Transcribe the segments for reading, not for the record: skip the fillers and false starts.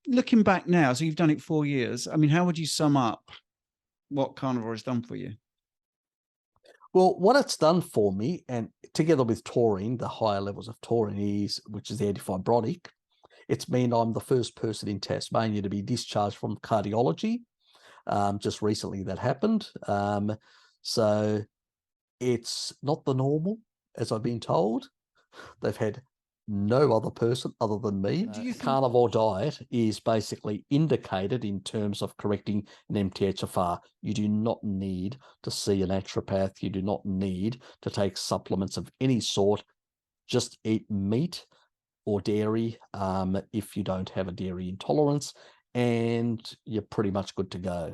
looking back now, so you've done it 4 years. I mean, how would you sum up what Carnivore has done for you? Well, what it's done for me, and together with taurine, the higher levels of taurine which is the antifibrotic, it's mean I'm the first person in Tasmania to be discharged from cardiology. Just recently that happened. So it's not the normal, as I've been told. They've had no other person other than me. Do you think Carnivore diet is basically indicated in terms of correcting an MTHFR. You do not need to see a naturopath. You do not need to take supplements of any sort. Just eat meat or dairy if you don't have a dairy intolerance, and you're pretty much good to go.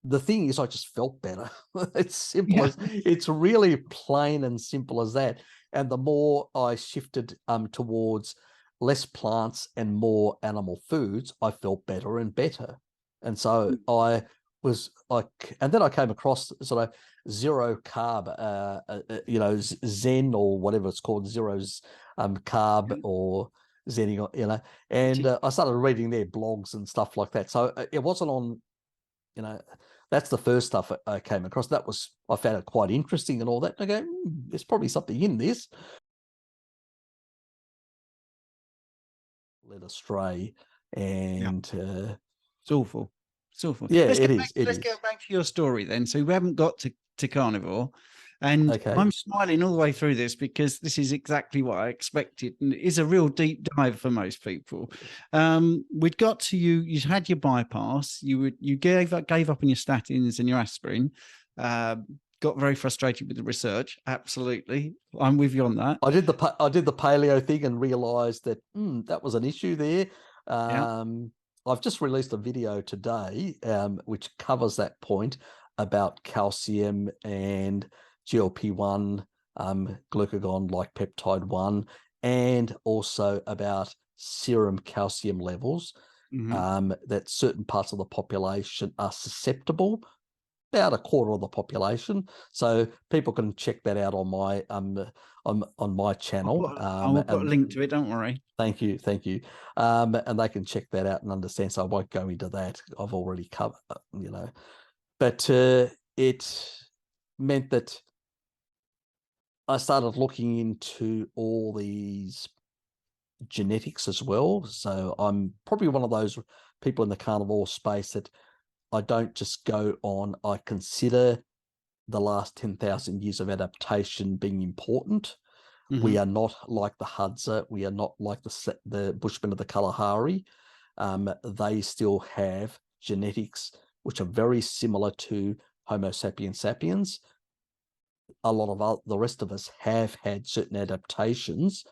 The thing is, I just felt better. It's simple as it's really plain and simple as that. And the more I shifted towards less plants and more animal foods, I felt better and better. And so I was like, and then I came across sort of zero carb, Zen or whatever it's called, zero's carb or Zen, and I started reading their blogs and stuff like that. So it wasn't on, that's the first stuff I came across. I found it quite interesting and all that. And I go, there's probably something in this. Led astray, and it's awful. It's awful. Yeah, Let's get back to your story then. So we haven't got to Carnivore, and okay. I'm smiling all the way through this because this is exactly what I expected, and it is a real deep dive for most people. We'd got to you. You had your bypass. You gave up on your statins and your aspirin. Got very frustrated with the research. Absolutely, I'm with you on that. I did the paleo thing and realised that that was an issue there. I've just released a video today which covers that point about calcium and GLP-1, glucagon-like peptide 1, and also about serum calcium levels, that certain parts of the population are susceptible, about a quarter of the population. So people can check that out on my on my channel. I'll put a link to it, don't worry. Thank you. And they can check that out and understand. So I won't go into that. I've already covered, But it meant that I started looking into all these genetics as well. So I'm probably one of those people in the carnivore space that I don't just go on, I consider the last 10,000 years of adaptation being important. We are not like the Hadza. We are not like the Bushmen of the Kalahari. They still have genetics which are very similar to Homo sapiens sapiens. A lot of the rest of us have had certain adaptations,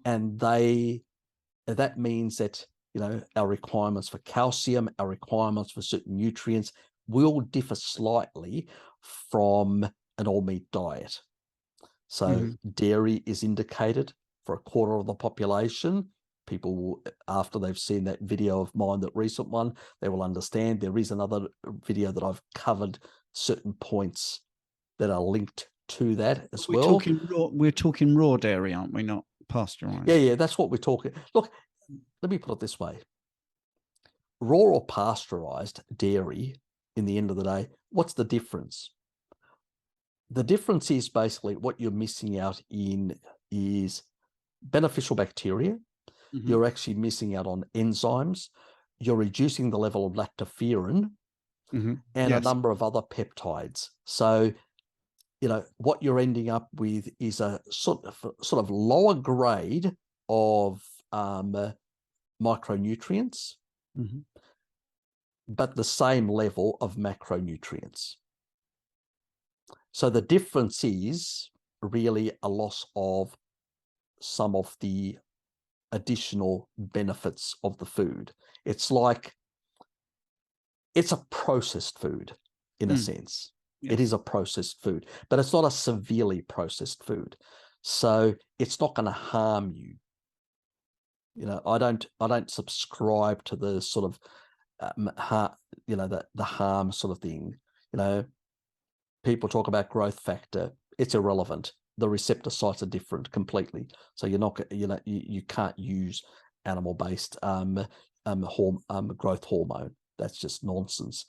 and that means that our requirements for calcium, our requirements for certain nutrients will differ slightly from an all-meat diet. So dairy is indicated for a quarter of the population. People will, after they've seen that video of mine, that recent one, they will understand. There is another video that I've covered certain points that are linked to that as well. We're talking raw dairy, aren't we? Not pasteurized. Yeah, that's what we're talking. Look, let me put it this way. Raw or pasteurized dairy, in the end of the day, what's the difference? The difference is basically what you're missing out in is beneficial bacteria. You're actually missing out on enzymes. You're reducing the level of lactoferrin and a number of other peptides. So, what you're ending up with is a sort of lower grade of micronutrients, but the same level of macronutrients. So the difference is really a loss of some of the additional benefits of the food. It's like, it's a processed food in a sense. It is a processed food, but it's not a severely processed food. So it's not going to harm you. I don't subscribe to the sort of the harm sort of thing. People talk about growth factor. It's irrelevant. The receptor sites are different completely. So you're not, you can't use animal-based growth hormone. That's just nonsense.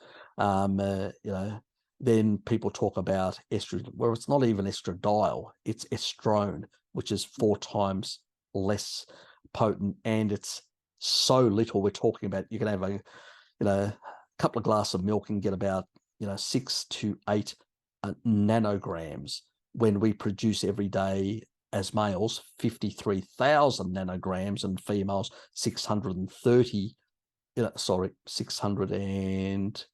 Then people talk about estrogen, where it's not even estradiol, it's estrone, which is 4 times less potent, and it's so little. We're talking about, you can have a couple of glasses of milk and get about 6 to 8 nanograms, when we produce every day as males 53,000 nanograms, and females 630. 600 and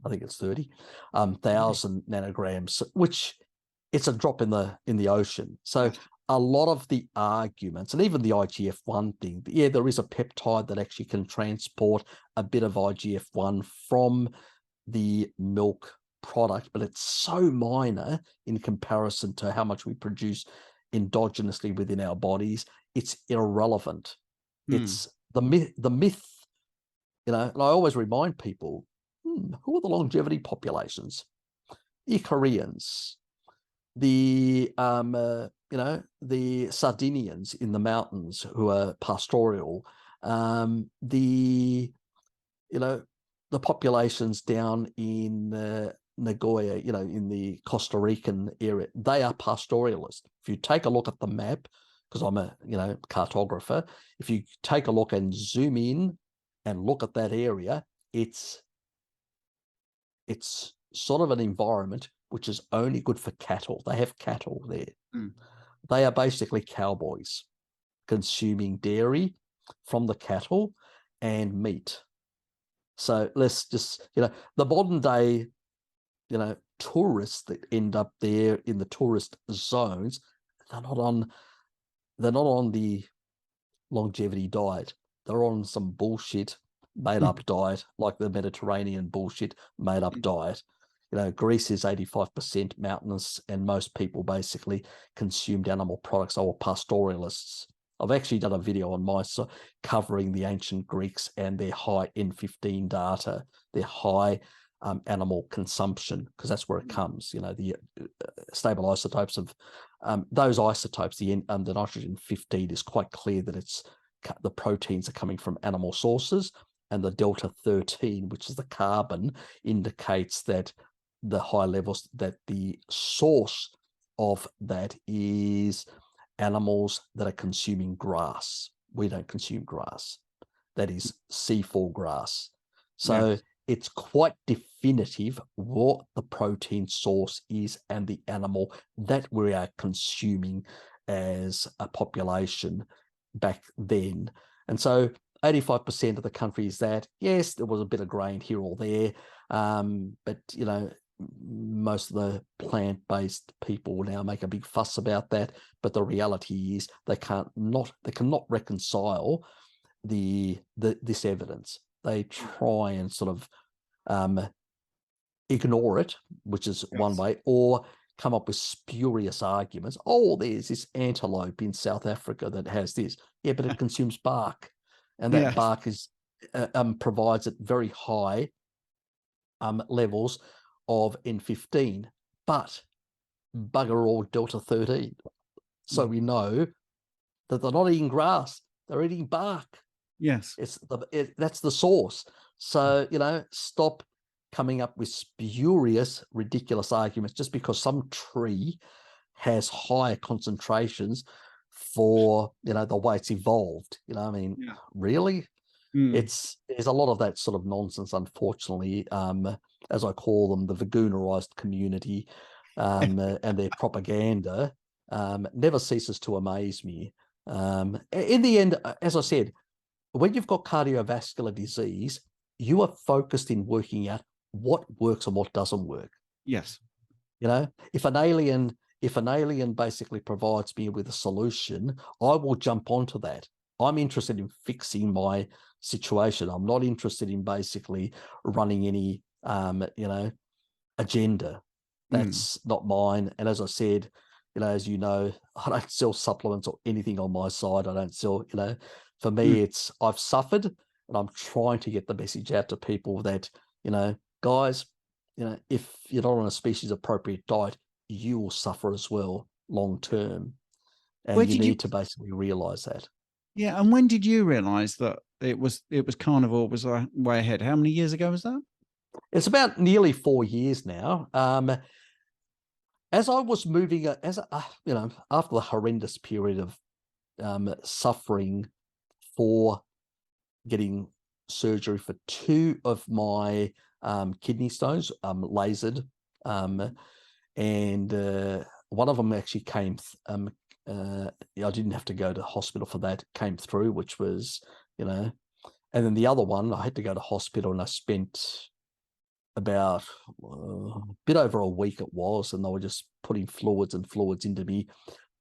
I think it's 30,000 nanograms, which it's a drop in the ocean. So a lot of the arguments, and even the IGF-1 thing, there is a peptide that actually can transport a bit of IGF-1 from the milk product, but it's so minor in comparison to how much we produce endogenously within our bodies. It's irrelevant. It's the myth, and I always remind people, who are the longevity populations? The Koreans, the the Sardinians in the mountains who are pastoral, the populations down in Nagoya, in the Costa Rican area, they are pastoralists. If you take a look at the map, because I'm a cartographer, if you take a look and zoom in and look at that area, it's sort of an environment which is only good for cattle. They have cattle there. They are basically cowboys consuming dairy from the cattle and meat. So let's just, the modern day, tourists that end up there in the tourist zones, they're not on the longevity diet. They're on some bullshit made up diet, like the Mediterranean bullshit made up diet. Greece is 85% mountainous, and most people basically consumed animal products. They were pastoralists. I've actually done a video on my site covering the ancient Greeks and their high N15 data, their high animal consumption, because that's where it comes. The stable isotopes of those isotopes, the nitrogen 15 is quite clear that the proteins are coming from animal sources, and the delta 13, which is the carbon, indicates that the high levels, that the source of that is animals that are consuming grass. We don't consume grass. That is C4 grass. So it's quite definitive what the protein source is and the animal that we are consuming as a population back then. And so 85% of the country is that. Yes, there was a bit of grain here or there, but most of the plant-based people now make a big fuss about that. But the reality is they cannot reconcile this evidence. They try and sort of ignore it, which is one way, or come up with spurious arguments. Oh, there's this antelope in South Africa that has this. Yeah, but it consumes bark, and that bark is provides it very high levels of N15, but bugger all delta 13. So we know that they're not eating grass; they're eating bark. Yes, that's the source. So stop coming up with spurious, ridiculous arguments just because some tree has higher concentrations for the way it's evolved. Really? There's a lot of that sort of nonsense, unfortunately, as I call them, the Vagunarized community, and their propaganda never ceases to amaze me. In the end, as I said, when you've got cardiovascular disease, you are focused in working out what works and what doesn't work. Yes. If an alien basically provides me with a solution, I will jump onto that. I'm interested in fixing my situation. I'm not interested in basically running any, agenda. That's not mine. And as I said, as I don't sell supplements or anything on my side. I don't sell, for me, it's I've suffered, and I'm trying to get the message out to people that, guys, if you're not on a species appropriate diet, you will suffer as well long term. And you need to basically realize that. Yeah. And when did you realize that it was Carnivore was way ahead? How many years ago was that? It's about nearly 4 years now. As I was moving, you know, after the horrendous period of suffering for getting surgery for 2 of my kidney stones, lasered, and one of them actually came. I didn't have to go to hospital for that. It came through, which was, you know, and then the other one I had to go to hospital, and I spent about a bit over a week it was, and they were just putting fluids and fluids into me,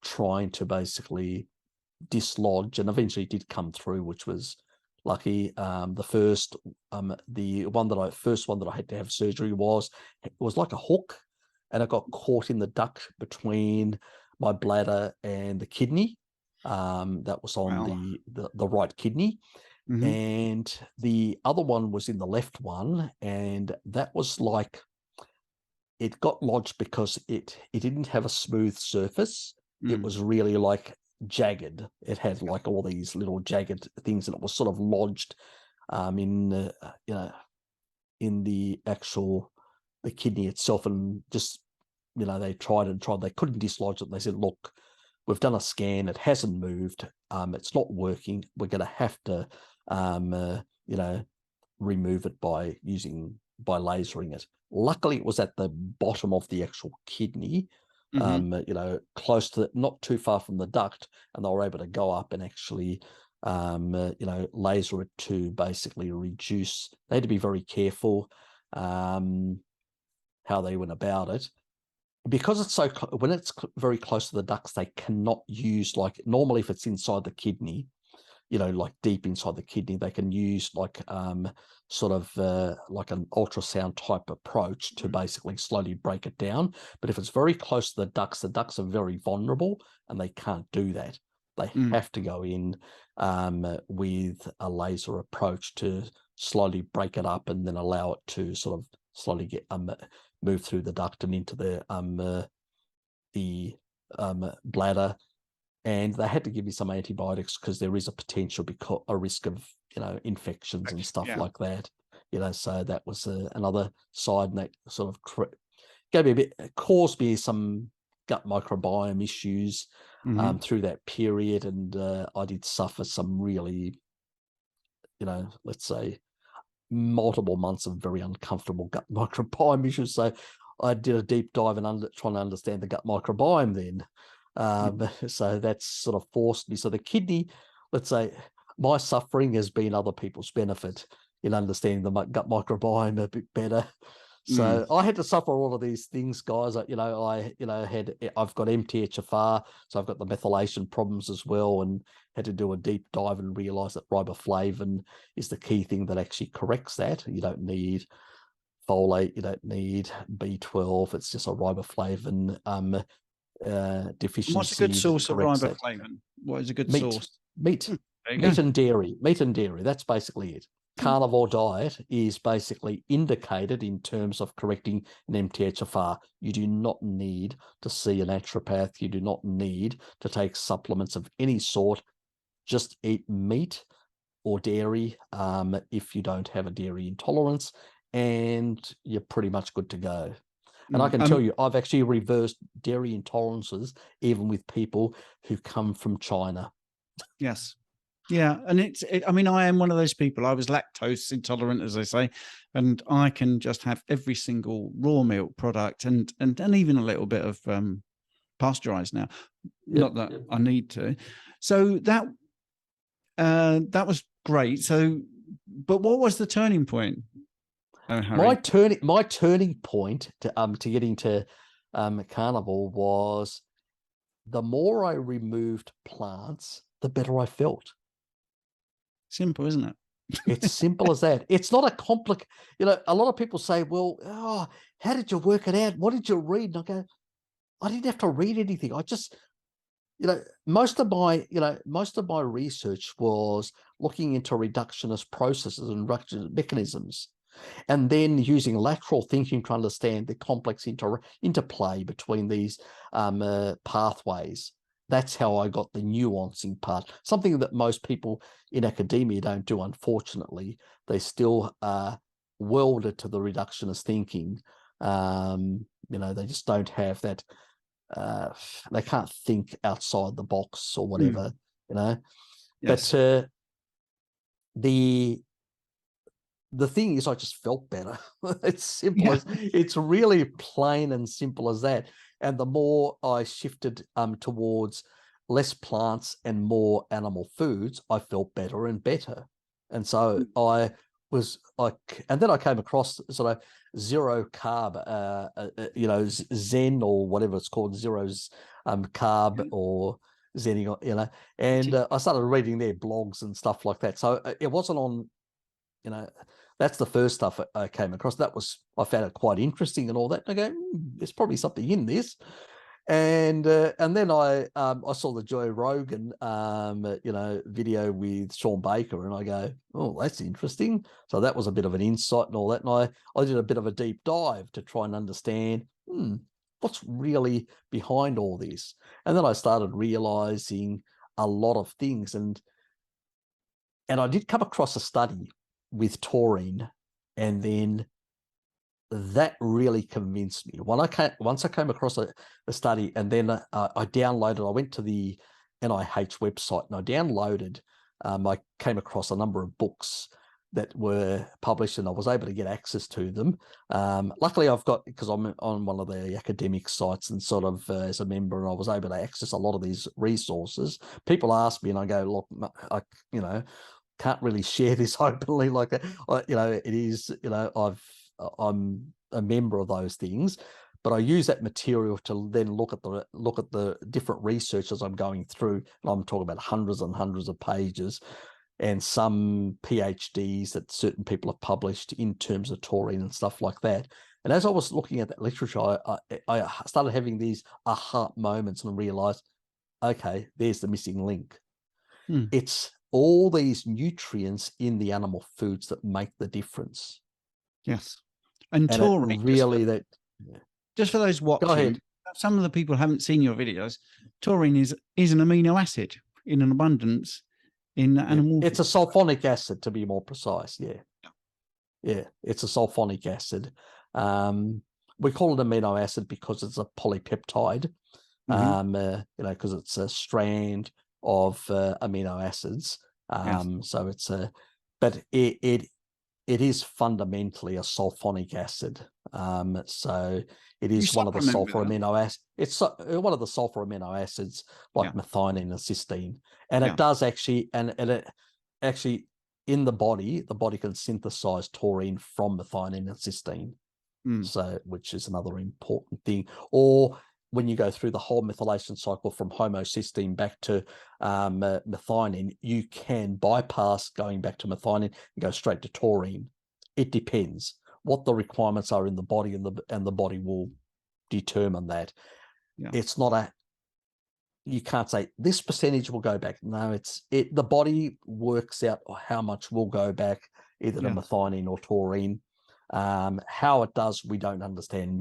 trying to basically dislodge, and eventually it did come through, which was lucky. The first one that I had to have surgery was, it was like a hook, and it got caught in the duct between my bladder and the kidney. That was on the right kidney. Mm-hmm. And the other one was in the left one, and that was like, it got lodged because it didn't have a smooth surface. It was really like jagged. It had like all these little jagged things, and it was sort of lodged in you know, in the kidney itself. And just, you know, they tried, they couldn't dislodge it. They said, look, we've done a scan, it hasn't moved, it's not working, we're going to have to you know, remove it by lasering it. Luckily it was at the bottom of the actual kidney, you know, close to, not too far from the duct, and they were able to go up and actually you know, laser it to basically reduce. They had to be very careful how they went about it, because it's so, when it's very close to the ducts, they cannot use, like, normally if it's inside the kidney, you know, like deep inside the kidney, they can use like sort of like an ultrasound type approach to basically slowly break it down. But if it's very close to the ducts are very vulnerable, and they can't do that. They have to go in with a laser approach to slowly break it up, and then allow it to sort of slowly get move through the duct and into the bladder. And they had to give me some antibiotics because there is a risk of, you know, infections and stuff like that. You know, so that was another side, and that sort of caused me some gut microbiome issues through that period. And I did suffer some really, you know, let's say multiple months of very uncomfortable gut microbiome issues. So I did a deep dive and trying to understand the gut microbiome then. So that's sort of forced me. So the kidney, let's say, my suffering has been other people's benefit in understanding the gut microbiome a bit better. So I had to suffer all of these things, guys. I've got MTHFR, so I've got the methylation problems as well, and had to do a deep dive and realize that riboflavin is the key thing that actually corrects that. You don't need folate, you don't need B12. It's just a riboflavin deficiency. What's a good source of riboflavin? What is a good source? Meat and dairy. That's basically it. Carnivore diet is basically indicated in terms of correcting an MTHFR. You do not need to see a naturopath. You do not need to take supplements of any sort. Just eat meat or dairy if you don't have a dairy intolerance, and you're pretty much good to go. And I can tell you, I've actually reversed dairy intolerances even with people who come from China. Yes. Yeah. And I mean, I am one of those people. I was lactose intolerant, as they say, and I can just have every single raw milk product and even a little bit of pasteurized now. Not that I need to. So that was great. So, but what was the turning point? My turning point to getting to Carnivore was, the more I removed plants, the better I felt. Simple, isn't it? It's simple as that. It's not a complex. You know, a lot of people say, "Well, how did you work it out? What did you read?" And I go, I didn't have to read anything. I just, you know, most of my research was looking into reductionist processes and reductionist mechanisms, and then using lateral thinking to understand the complex interplay between these pathways. that's how I got the nuancing part, something that most people in academia don't do, unfortunately. They still are welded to the reductionist thinking. They just don't have that, they can't think outside the box or whatever, Yes. But the thing is, I just felt better. It's simple as, it's really plain and simple as that. And the more I shifted towards less plants and more animal foods, I felt better and better. And so I was like, and then I came across sort of zero carb, Zen or whatever it's called, zero's carb or Zen, and I started reading their blogs and stuff like that. So it wasn't on, that's the first stuff I came across. I found it quite interesting and all that. And I go, there's probably something in this. And then I saw the Joe Rogan, video with Sean Baker, and I go, oh, that's interesting. So that was a bit of an insight and all that. And I did a bit of a deep dive to try and understand, what's really behind all this. And then I started realizing a lot of things. And I did come across a study with taurine, and then that really convinced me. Once I came across a study, and then I downloaded, I went to the NIH website and I downloaded, I came across a number of books that were published, and I was able to get access to them. Luckily, because I'm on one of the academic sites and sort of as a member, and I was able to access a lot of these resources. People ask me, and I go, look, I can't really share this openly, like that. It is, I'm a member of those things, but I use that material to then look at the different research as I'm going through, and I'm talking about hundreds and hundreds of pages, and some PhDs that certain people have published in terms of taurine and stuff like that. And as I was looking at that literature, I started having these aha moments and realized, okay, there's the missing link. It's all these nutrients in the animal foods that make the difference. Yes. And taurine, really, just for those watching, some of the people haven't seen your videos. Taurine is an amino acid in an abundance in animal. It's a sulfonic acid, to be more precise. Yeah, it's a sulfonic acid. We call it amino acid because it's a polypeptide. Because it's a strand of amino acids. So it's but it is fundamentally a sulfonic acid. So it is one of the sulfur amino acids. It's one of the sulfur amino acids, like methionine and cysteine. And it does actually, and it actually, in the body can synthesize taurine from methionine and cysteine. So, which is another important thing. Or when you go through the whole methylation cycle from homocysteine back to methionine, you can bypass going back to methionine and go straight to taurine. It depends what the requirements are in the body, and the body will determine that. It's not you can't say this percentage will go back. No, the body works out how much will go back either to methionine or taurine. How it does, we don't understand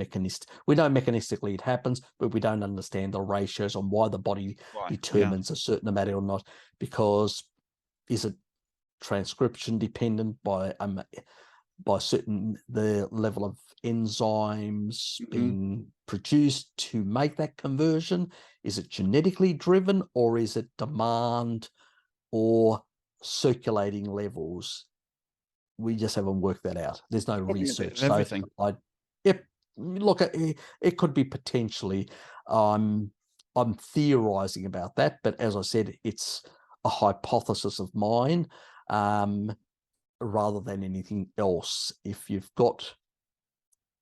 we know mechanistically it happens, but we don't understand the ratios on why the body determines a certain amount or not. Because is it transcription dependent by the level of enzymes being produced to make that conversion? Is it genetically driven, or is it demand or circulating levels? We just haven't worked that out. There's no research. Everything. So look, it could be potentially. I'm theorizing about that, but as I said, it's a hypothesis of mine, rather than anything else. If you've got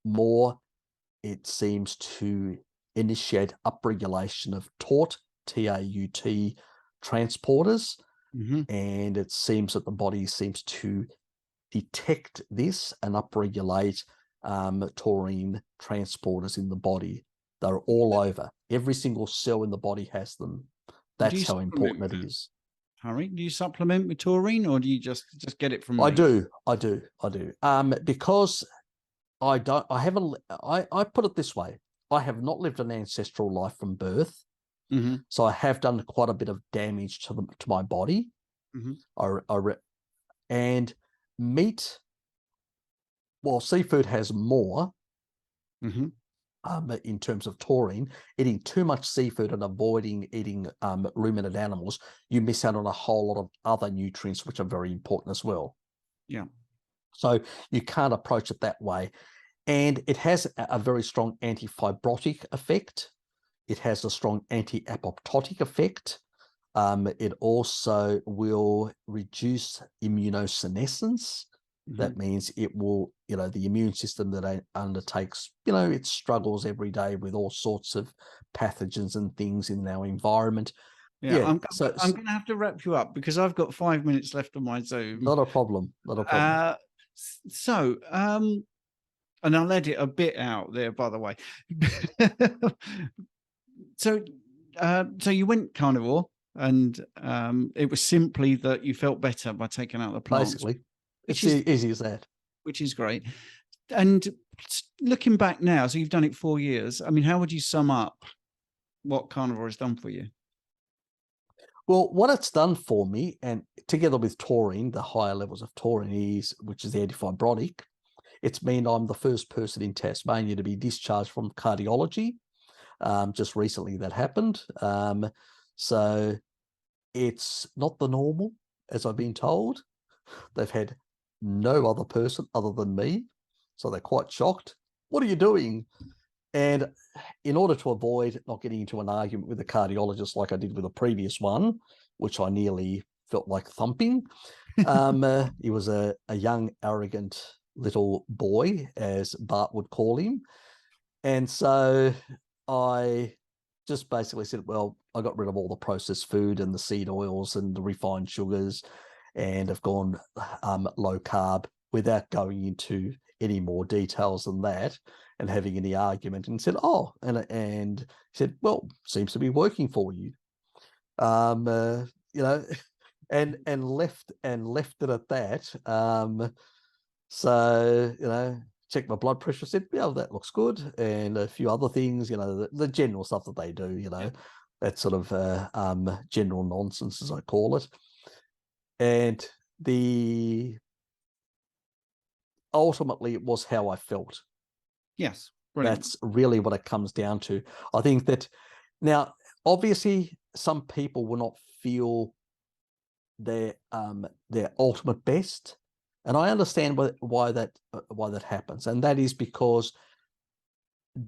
more, it seems to initiate upregulation of TAUT, T-A-U-T transporters, and it seems that the body seems to detect this and upregulate taurine transporters in the body. They're all over. Every single cell in the body has them. That's how important it is. Harry, do you supplement with taurine, or do you just get it from? I do. Because I put it this way: I have not lived an ancestral life from birth. Mm-hmm. So I have done quite a bit of damage to my body. Mm-hmm. And meat, well, seafood has more Mm-hmm. in terms of taurine. Eating too much seafood and avoiding eating ruminant animals, you miss out on a whole lot of other nutrients, which are very important as well. Yeah. So you can't approach it that way. And it has a very strong anti-fibrotic effect. It has a strong anti-apoptotic effect. It also will reduce immunosenescence. Mm-hmm. That means it will, the immune system that undertakes, it struggles every day with all sorts of pathogens and things in our environment. Yeah, I'm So going to have to wrap you up because I've got 5 minutes left on my Zoom. not a problem. Not a problem. So, and I'll edit a bit out there, by the way. So you went carnivore, and it was simply that you felt better by taking out the plants. Basically, it's easy as that. Which is great. And looking back now, so you've done it 4 years. I mean, how would you sum up what carnivore has done for you? Well, what it's done for me, and together with taurine, the higher levels of taurine which is the antifibrotic, it's mean I'm the first person in Tasmania to be discharged from cardiology. Just recently that happened. So it's not the normal, as I've been told. They've had no other person other than me. So they're quite shocked. What are you doing? And in order to avoid not getting into an argument with the cardiologist like I did with the previous one, which I nearly felt like thumping, he was a young, arrogant little boy, as Bart would call him. And so I just basically said, well, I got rid of all the processed food and the seed oils and the refined sugars, and have gone low carb without going into any more details than that and having any argument, and said, oh, and he said, well, seems to be working for you. And left it at that. So, checked my blood pressure, said, yeah, that looks good. And a few other things, the general stuff that they do, that sort of general nonsense, as I call it. And ultimately it was how I felt. Yes. Brilliant. That's really what it comes down to. I think that now, obviously, some people will not feel their ultimate best, and I understand why that happens, and that is because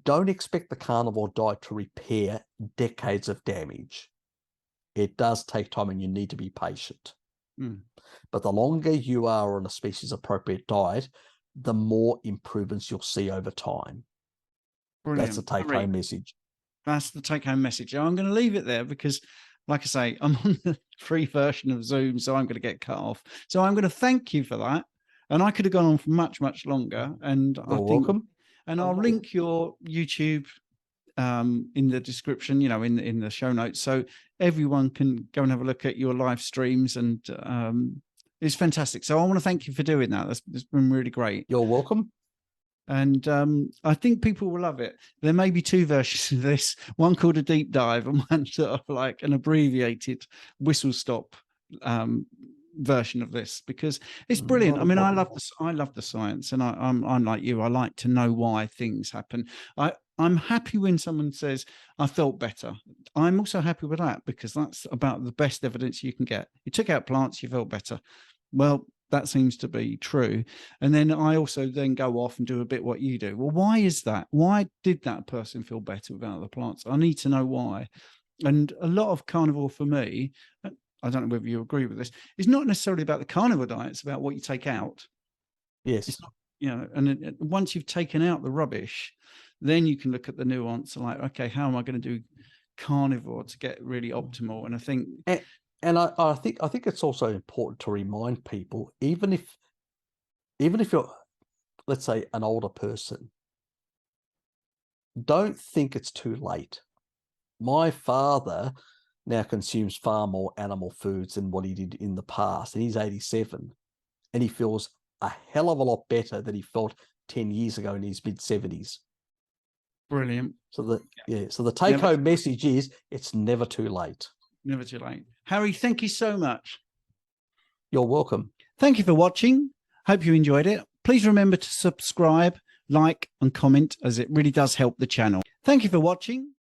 don't expect the carnivore diet to repair decades of damage. It does take time, and you need to be patient. But the longer you are on a species appropriate diet, the more improvements you'll see over time. Brilliant. That's the take-home message. That's the take-home message. I'm going to leave it there because, like I say, I'm on the free version of Zoom, so I'm going to get cut off. So I'm going to thank you for that. And I could have gone on for much, much longer. And You're welcome. And I'll link your YouTube in the description, in the show notes, so everyone can go and have a look at your live streams. And it's fantastic. So I want to thank you for doing that. It's been really great. You're welcome. And I think people will love it. There may be two versions of this, one called a deep dive and one sort of like an abbreviated whistle stop version of this, because it's brilliant. I mean, I love the science, and I'm like you. I like to know why things happen. I'm happy when someone says, I felt better. I'm also happy with that, because that's about the best evidence you can get. You took out plants, you felt better. Well, that seems to be true. And then I also then go off and do a bit what you do. Well, why is that? Why did that person feel better without the plants? I need to know why. And a lot of carnivore for me, I don't know whether you agree with this, is not necessarily about the carnivore diet. It's about what you take out. Yes. It's not, and once you've taken out the rubbish, then you can look at the nuance and like, okay, how am I going to do carnivore to get really optimal? And I think, and I think it's also important to remind people, even if you're, let's say, an older person, don't think it's too late. My father now consumes far more animal foods than what he did in the past, and he's 87, and he feels a hell of a lot better than he felt 10 years ago in his mid-70s. Brilliant. So the take-home message is it's never too late. Never too late. Harry, thank you so much. You're welcome. Thank you for watching. Hope you enjoyed it. Please remember to subscribe, like, and comment, as it really does help the channel. Thank you for watching.